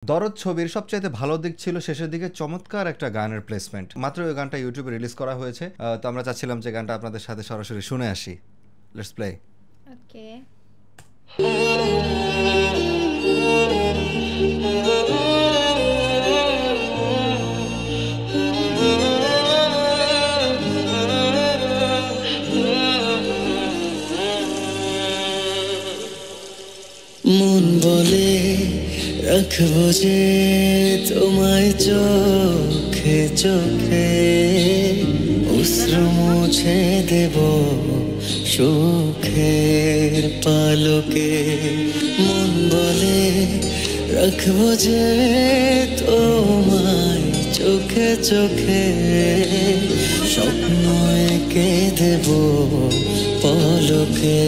দরদ ছবির সবচাইতে ভালো দিক ছিল শেষের দিকে চমৎকার একটা গানের প্লেসমেন্ট। মাত্র ওই গানটা ইউটিউবে রিলিজ করা হয়েছে, তো আমরা চাচ্ছিলাম যে গানটা আপনাদের সাথে সরাসরি শুনে আসি। Let's play. ওকে। মন বলে রাখবো যে তোমায় চোখে চোখে, অশ্রু মুছে দেব সুখের পালকে। মন বলে রাখবো যে তোমায় চোখে চোখে, স্বপ্ন এঁকে দেব পলকে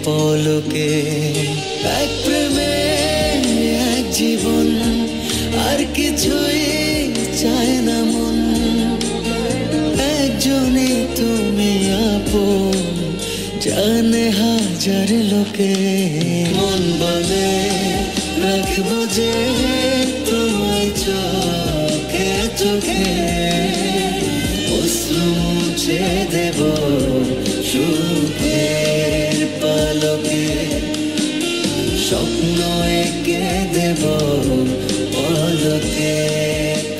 পলকে। এক প্রেমে এক জীবন, আর কিছুই চায় না মন। একজনই তুমি আপন, জানে হাজার লোকে। মন বলে রাখবো যে তোমায় চোখে চোখে, অশ্রু মুছে দেব সুখের পালকে। স্বপ্ন এঁকে দেব পলকে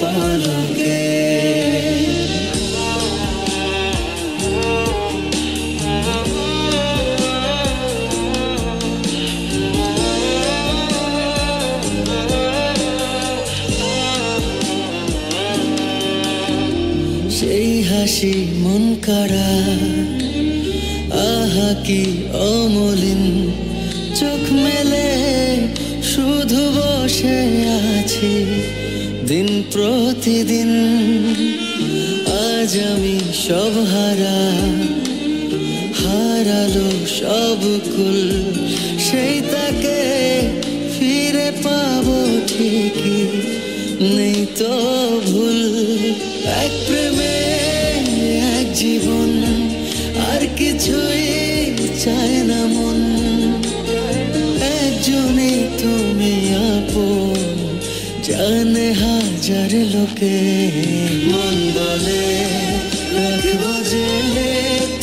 পলকে। সেই হাসি মন কাড়া, আহা কি অমলিন। চোখ মেলে শুধু বসে আছি দিন প্রতিদিন। আজ আমি সব হারালো সব কুল। সেই তাকে ফিরে পাবো ঠিকই, নেই তো ভুল। এক প্রেমে এক জীবন, আর কিছুই চায় না মন। একজনই তুমি আপন, জানে হাজার লোকে। মন বলে রাখবো যে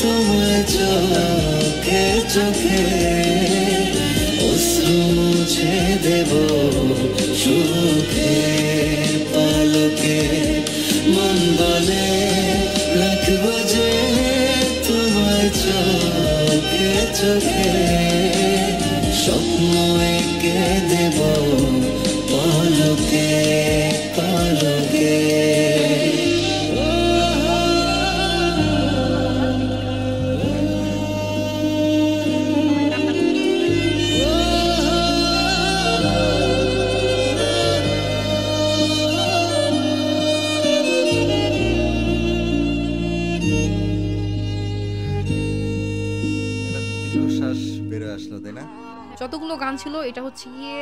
তোমায় চোখে চোখে, অশ্রু মুছে দেব সুখের পালকে। মন বলে রাখবো যে তোমায় চোখে চোখে, স্বপ্ন এঁকে দেব পলকে পলকে। দীর্ঘশ্বাস বেরোয় আসলো, তাই না? যতগুলো গান ছিল এটা হচ্ছে গিয়ে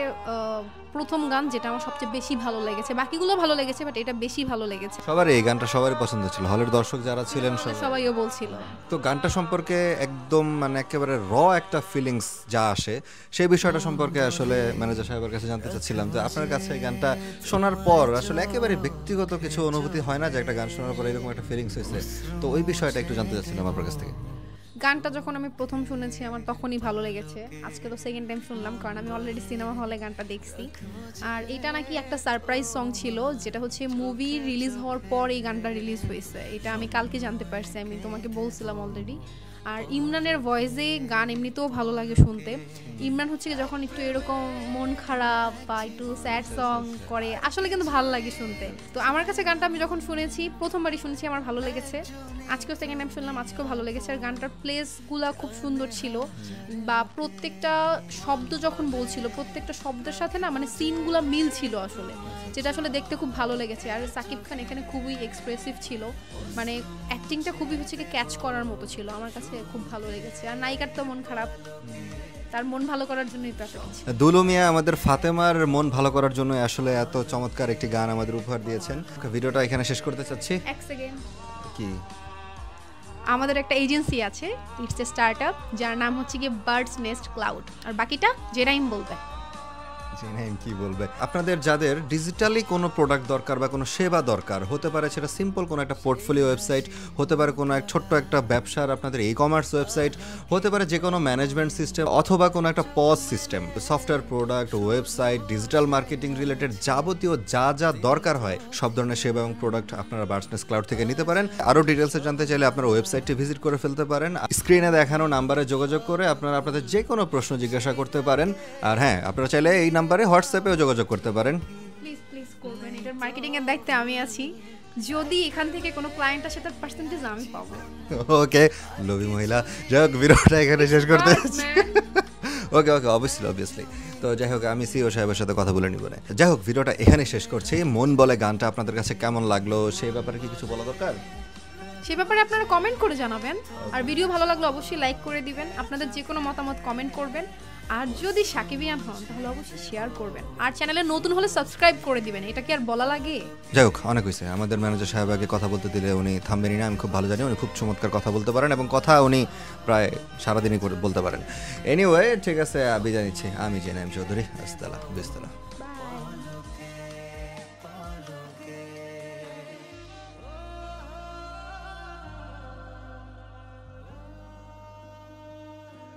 প্রথম গান যেটা আমার সবচেয়ে বেশি ভালো লেগেছে। বাকিগুলো ভালো লেগেছে, বাট এটা বেশি ভালো লেগেছে। সবারই এই গানটা সবারই পছন্দ ছিল, হলের দর্শক যারা ছিলেন সবাইও বলছিল। তো গানটা সম্পর্কে একদম মানে একেবারে একটা ফিলিংস যা আসে, সেই বিষয়টা সম্পর্কে আসলে ম্যানেজার সাহেবের কাছে জানতে চাচ্ছিলাম যে আপনার কাছে এই গানটা শোনার পর আসলে একেবারে ব্যক্তিগত কিছু অনুভূতি হয় না যে একটা গান শোনার পর এরকম একটা ফিলিংস হয়েছে? তো ওই বিষয়টা একটু জানতে চাচ্ছিলাম আপনার কাছ থেকে। গানটা যখন আমি প্রথম শুনেছি আমার তখনই ভালো লেগেছে। আজকে তো সেকেন্ড টাইম শুনলাম, কারণ আমি অলরেডি সিনেমা হলে গানটা দেখছি। আর এটা নাকি একটা সারপ্রাইজ সং ছিল, যেটা হচ্ছে মুভি রিলিজ হওয়ার পর এই গানটা রিলিজ হয়েছে। এটা আমি কালকে জানতে পারছি, আমি তোমাকে বলছিলাম অলরেডি। আর ইমরানের ভয়েসে গান এমনিতেও ভালো লাগে শুনতে। ইমরান হচ্ছে যখন একটু এরকম মন খারাপ বা একটু স্যাড সং করে, আসলে কিন্তু ভালো লাগে শুনতে। তো আমার কাছে গানটা আমি যখন শুনেছি, প্রথমবারই শুনেছি, আমার ভালো লেগেছে। আজকেও সেকেন্ড টাইম শুনলাম, আজকেও ভালো লেগেছে। আর গানটার প্লেসগুলো খুব সুন্দর ছিল, বা প্রত্যেকটা শব্দ যখন বলছিল, প্রত্যেকটা শব্দের সাথে না মানে সিনগুলো মিল ছিল আসলে, যেটা আসলে দেখতে খুব ভালো লেগেছে। আর সাকিব খান এখানে খুবই এক্সপ্রেসিভ ছিল, মানে অ্যাক্টিংটা খুবই হচ্ছে কি ক্যাচ করার মতো ছিল। আমার কাছে খুব ভালো লেগেছে। আর নায়িকার তো মন খারাপ, তার মন ভালো করার জন্যই তো এত কিছু। দুলু মিয়া আমাদের ফাতেমার মন ভালো করার জন্য আসলে এত চমৎকার একটি গান আমাদের উপহার দিয়েছেন। ভিডিওটা এখানে শেষ করতে চাচ্ছি। এক সেকেন্ড, কি আমাদের একটা এজেন্সি আছে, ইটস এ স্টার্টআপ, যার নাম হচ্ছে গিয়ে বার্ডস নেস্ট ক্লাউড। আর বাকিটা জেরাইম বলবে। জিনাইম কি বলবে, আপনাদের যাদের ডিজিটালি কোনো প্রোডাক্ট দরকার বা কোনো সেবা দরকার, হতে পারে সেটা সিম্পল কোনো একটা পোর্টফোলিও ওয়েবসাইট, হতে পারে কোনো এক ছোট্ট একটা ব্যবসার আপনাদের ই কমার্স ওয়েবসাইট, হতে পারে যে কোনো ম্যানেজমেন্ট সিস্টেম অথবা কোনো একটা POS system, software product, website, digital marketing related যাবতীয় যা যা দরকার হয় সব ধরনের সেবা এবং প্রোডাক্ট আপনারা বার্ডসনেস ক্লাউড থেকে নিতে পারেন। আরও ডিটেলসে জানতে চাইলে আপনারা ওয়েবসাইটটি ভিজিট করে ফেলতে পারেন। স্ক্রিনে দেখানো নাম্বারে যোগাযোগ করে আপনারা আপনাদের যে কোনো প্রশ্ন জিজ্ঞাসা করতে পারেন। আর হ্যাঁ, আপনারা চাইলে এই নাম্বারে হোয়াটসঅ্যাপেও যোগাযোগ করতে পারেন। প্লিজ প্লিজ করবেন, এটার মার্কেটিং এর দায়িত্বে আমি আছি। যদি এখান থেকে কোনো ক্লায়েন্ট আসে তার পার্সেন্টেজ আমি পাবো। ওকে, লোভী মহিলা। যাই হোক, ভিডিওটা এখানে শেষ করতে ওকে ওকে, অবভিয়াসলি। তো যাই হোক, আমি সিও সাহেবের সাথে কথা বলে নিব না। যাই হোক, ভিডিওটা এখানে শেষ করছি। মন বলে গানটা আপনাদের কাছে কেমন লাগলো সেই ব্যাপারে কি কিছু বলা দরকার? সে ব্যাপারে আপনারা কমেন্ট করে জানাবেন। আর ভিডিও ভালো লাগলে অবশ্যই লাইক করে দিবেন, আপনাদের যে কোনো মতামত কমেন্ট করবেন। আর যদি সাকিবিয়ান হন তাহলে অবশ্যই শেয়ার করবেন, আর চ্যানেলে নতুন হলে সাবস্ক্রাইব করে দিবেন। এটা কি আর বলা লাগে? যাই হোক, অনেক হয়েছে। আমাদের ম্যানেজার সাহেব আগে কথা বলতে দিলে উনি থামবেনই না, আমি খুব ভালো জানি। উনি খুব চমৎকার কথা বলতে পারেন এবং কথা উনি প্রায় সারাদিনই বলতে পারেন। এনিওয়ে, ঠিক আছে, বিদায় নিচ্ছি। আমি জিনাইম চৌধুরী। আসসালাম।